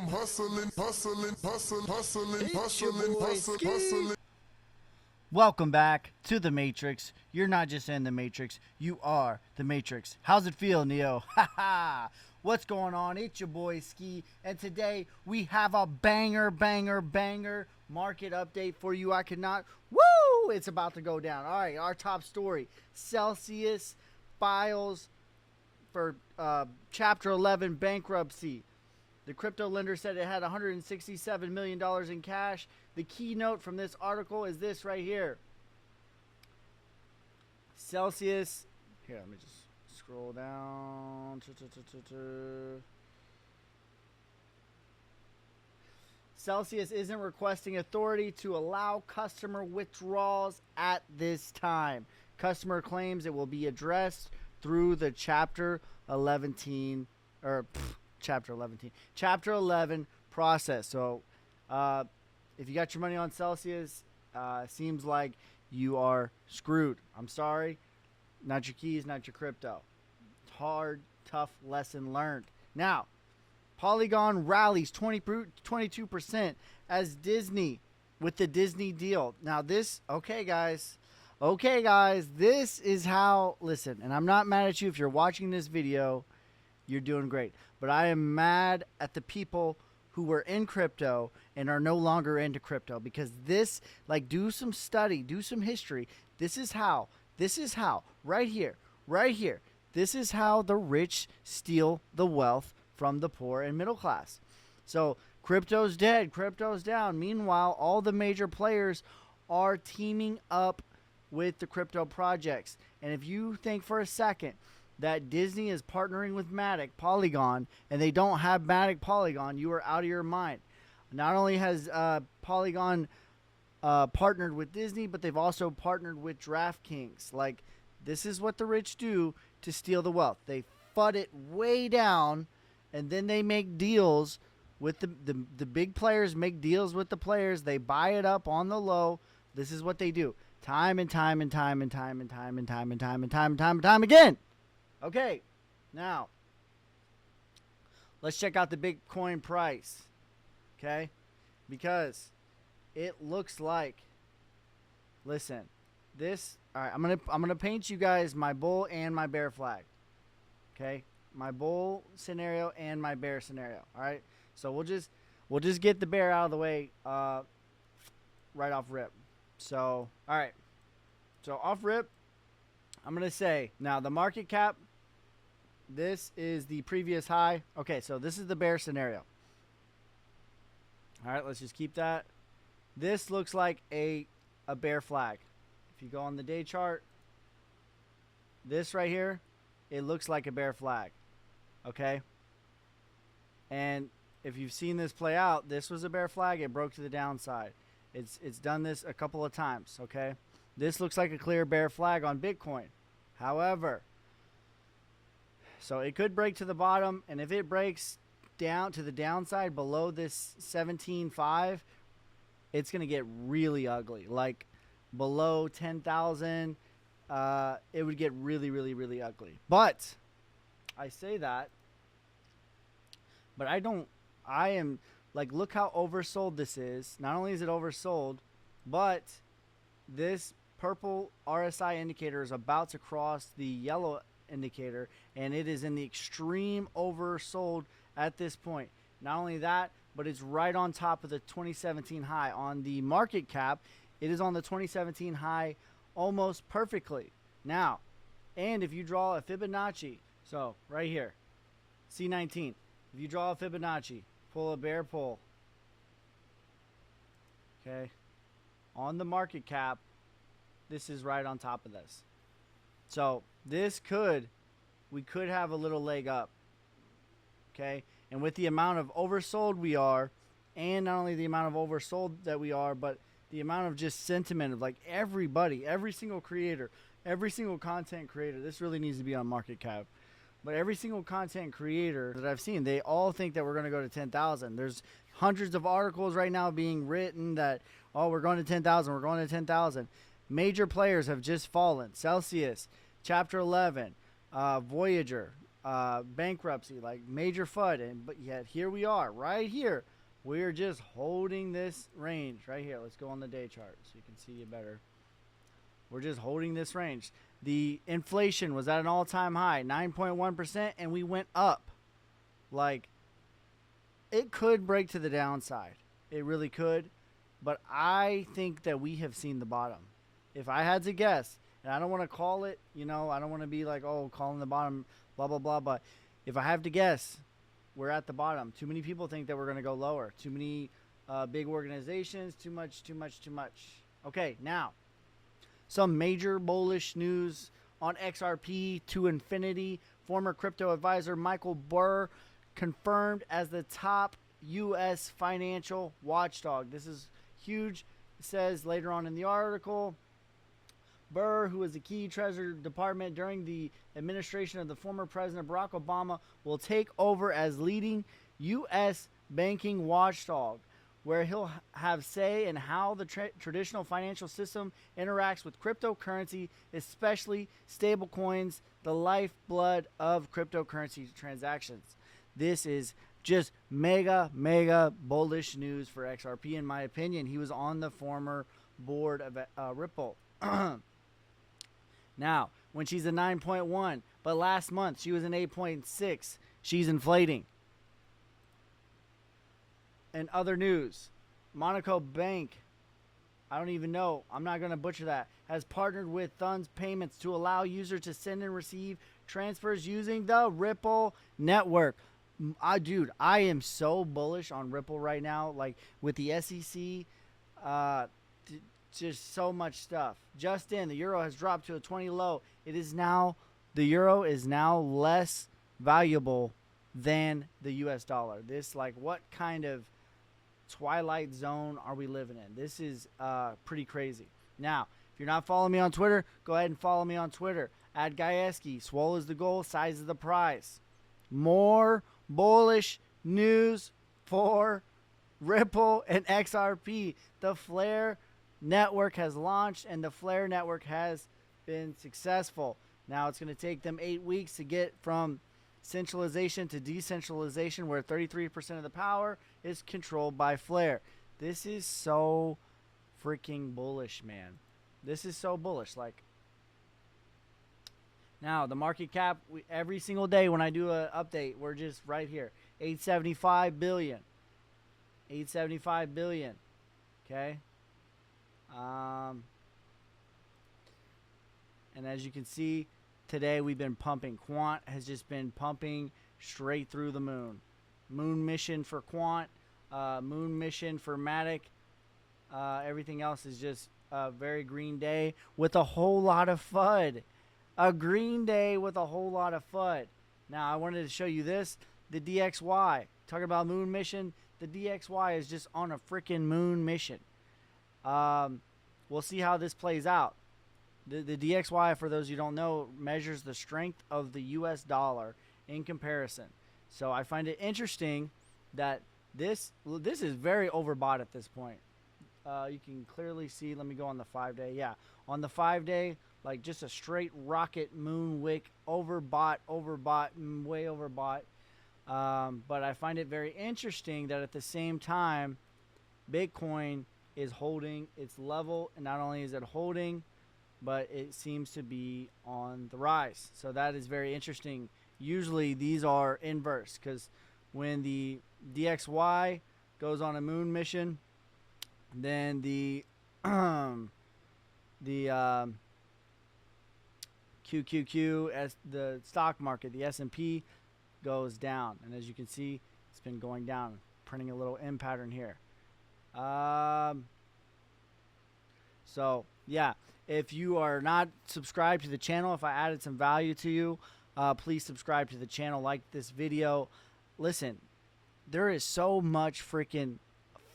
hustling. Welcome back to the Matrix. You're not just in the Matrix, you are the Matrix. How's it feel, Neo? Ha. What's going on? It's your boy Ski, and today we have a banger market update for you. I cannot. Woo! It's about to go down. All right, our top story: Celsius files for Chapter 11 bankruptcy. The crypto lender said it had $167 million in cash. The keynote from this article is this right here. Celsius. Here, let me just scroll down. Celsius isn't requesting authority to allow customer withdrawals at this time. Customer claims it will be addressed through the Chapter 11 process. So if you got your money on Celsius, seems like you are screwed. I'm sorry. Not your keys, not your crypto. Hard, tough lesson learned. Now, Polygon rallies 22% as Disney with the Disney deal. Now this, okay guys, this is how, listen, and I'm not mad at you if you're watching this video, you're doing great. But I am mad at the people who were in crypto and are no longer into crypto, because this, like, do some study, do some history. This is how, right here, this is how the rich steal the wealth from the poor and middle class. So crypto's dead, crypto's down. Meanwhile, all the major players are teaming up with the crypto projects. And if you think for a second that Disney is partnering with Matic Polygon and they don't have Matic Polygon, you are out of your mind. Not only has Polygon partnered with Disney, but they've also partnered with DraftKings. Like, this is what the rich do to steal the wealth. They FUD it way down, and then they make deals with the big players, make deals with the players. They buy it up on the low. This is what they do time and time again. Okay, now let's check out the Bitcoin price. Okay, because it looks like, listen, this, all right, I'm gonna paint you guys my bull and my bear flag. Okay, my bull scenario and my bear scenario. All right, so we'll just get the bear out of the way right off rip. So, all right, so off rip, I'm gonna say now the market cap, this is the previous high. Okay, so this is the bear scenario. All right, let's just keep that. This looks like a bear flag. If you go on the day chart, this right here, it looks like a bear flag. Okay? And if you've seen this play out, this was a bear flag. It broke to the downside. It's done this a couple of times. Okay? This looks like a clear bear flag on Bitcoin. However, so it could break to the bottom, and if it breaks down to the downside below this 17.5, it's going to get really ugly. Like below 10,000, it would get really ugly. But I say that, but I am like, look how oversold this is. Not only is it oversold, but this purple RSI indicator is about to cross the yellow indicator, and it is in the extreme oversold at this point. Not only that, but it's right on top of the 2017 high. On the market cap, it is on the 2017 high almost perfectly. Now, and if you draw a Fibonacci, so right here, C19, if you draw a Fibonacci, pull a bear pull, okay, on the market cap, this is right on top of this. So this we could have a little leg up. Okay, and with the amount of oversold we are, and not only the amount of oversold that we are, but the amount of just sentiment of like everybody, every single creator, every single content creator, this really needs to be on market cap. But every single content creator that I've seen, they all think that we're going to go to 10,000. There's hundreds of articles right now being written that, oh, we're going to 10,000, we're going to 10,000. Major players have just fallen. Celsius, Chapter 11, Voyager, bankruptcy, like major FUD, and but yet here we are, right here. We're just holding this range right here. Let's go on the day chart so you can see it better. We're just holding this range. The inflation was at an all-time high, 9.1%, and we went up. Like, it could break to the downside. It really could. But I think that we have seen the bottom. If I had to guess, and I don't want to call it, I don't want to be like, oh, calling the bottom, blah, blah, blah. But if I have to guess, we're at the bottom. Too many people think that we're going to go lower. Too many big organizations. Too much. Okay, now, some major bullish news on XRP to infinity. Former crypto advisor Michael Burr confirmed as the top U.S. financial watchdog. This is huge. It says later on in the article, Burr, who was the key Treasury Department during the administration of the former President Barack Obama, will take over as leading U.S. banking watchdog, where he'll have say in how the traditional financial system interacts with cryptocurrency, especially stablecoins, the lifeblood of cryptocurrency transactions. This is just mega bullish news for XRP, in my opinion. He was on the former board of Ripple. Now, when she's a 9.1, but last month she was an 8.6, she's inflating. And other news, Monaco Bank, I don't even know, I'm not going to butcher that, has partnered with Thuns Payments to allow users to send and receive transfers using the Ripple network. Dude, I am so bullish on Ripple right now, like with the SEC, just so much stuff. Just in, the euro has dropped to a 20 low. The euro is now less valuable than the US dollar. This, like, what kind of twilight zone are we living in? This is pretty crazy. Now, if you're not following me on Twitter, go ahead and follow me on Twitter at Gajewskey. Swole is the goal, size is the prize. More bullish news for Ripple and XRP. The Flare network has launched, and the Flare network has been successful. Now it's going to take them 8 weeks to get from centralization to decentralization, where 33% of the power is controlled by Flare. This is so freaking bullish, man. This is so bullish. Like, now the market cap, every single day when I do an update, we're just right here, 875 billion. 875 billion. Okay. And as you can see, today we've been pumping. Quant has just been pumping straight through the moon. Moon mission for Quant, moon mission for Matic. Everything else is just a very green day with a whole lot of FUD. A green day with a whole lot of FUD. Now I wanted to show you this, the DXY. Talking about moon mission, the DXY is just on a freaking moon mission. We'll see how this plays out. The DXY, for those you don't know, measures the strength of the US dollar in comparison. So I find it interesting that this is very overbought at this point. You can clearly see, let me go on the 5-day. Yeah, on the 5-day, like just a straight rocket moon wick, overbought, way overbought. But I find it very interesting that at the same time, Bitcoin is holding its level, and not only is it holding, but it seems to be on the rise. So that is very interesting. Usually these are inverse, because when the DXY goes on a moon mission, then the QQQ, as the stock market, the S&P goes down. And as you can see, it's been going down, printing a little M pattern here. So yeah, if you are not subscribed to the channel, if I added some value to you, please subscribe to the channel, like this video. Listen, there is so much freaking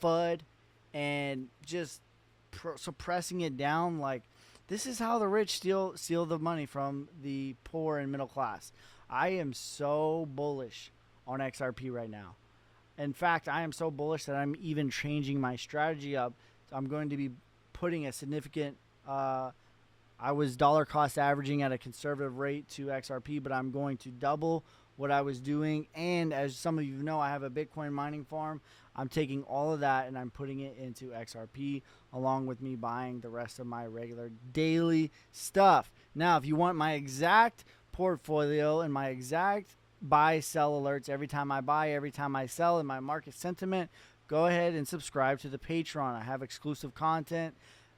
FUD and just suppressing it down. Like, this is how the rich steal the money from the poor and middle class. I am so bullish on XRP right now. In fact, I am so bullish that I'm even changing my strategy up. I'm going to be putting a significant, I I was dollar cost averaging at a conservative rate to XRP, but I'm going to double what I was doing. And as some of you know, I have a Bitcoin mining farm. I'm taking all of that and I'm putting it into XRP along with me buying the rest of my regular daily stuff. Now, if you want my exact portfolio and my exact buy sell alerts every time I buy, every time I sell, and my market sentiment, go ahead and subscribe to the Patreon. I have exclusive content,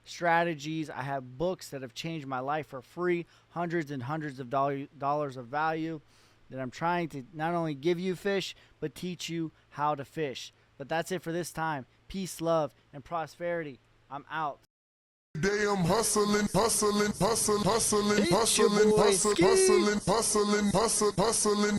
strategies. I have books that have changed my life for free, hundreds and hundreds of dollars of value that I'm trying to not only give you fish, but teach you how to fish. But that's it for this time. Peace, love, and prosperity. I'm out. Day I'm hustling, hustling, hustling, hustling, It's your hustling, boy hustling, Ski. hustling, hustling, hustling, hustling.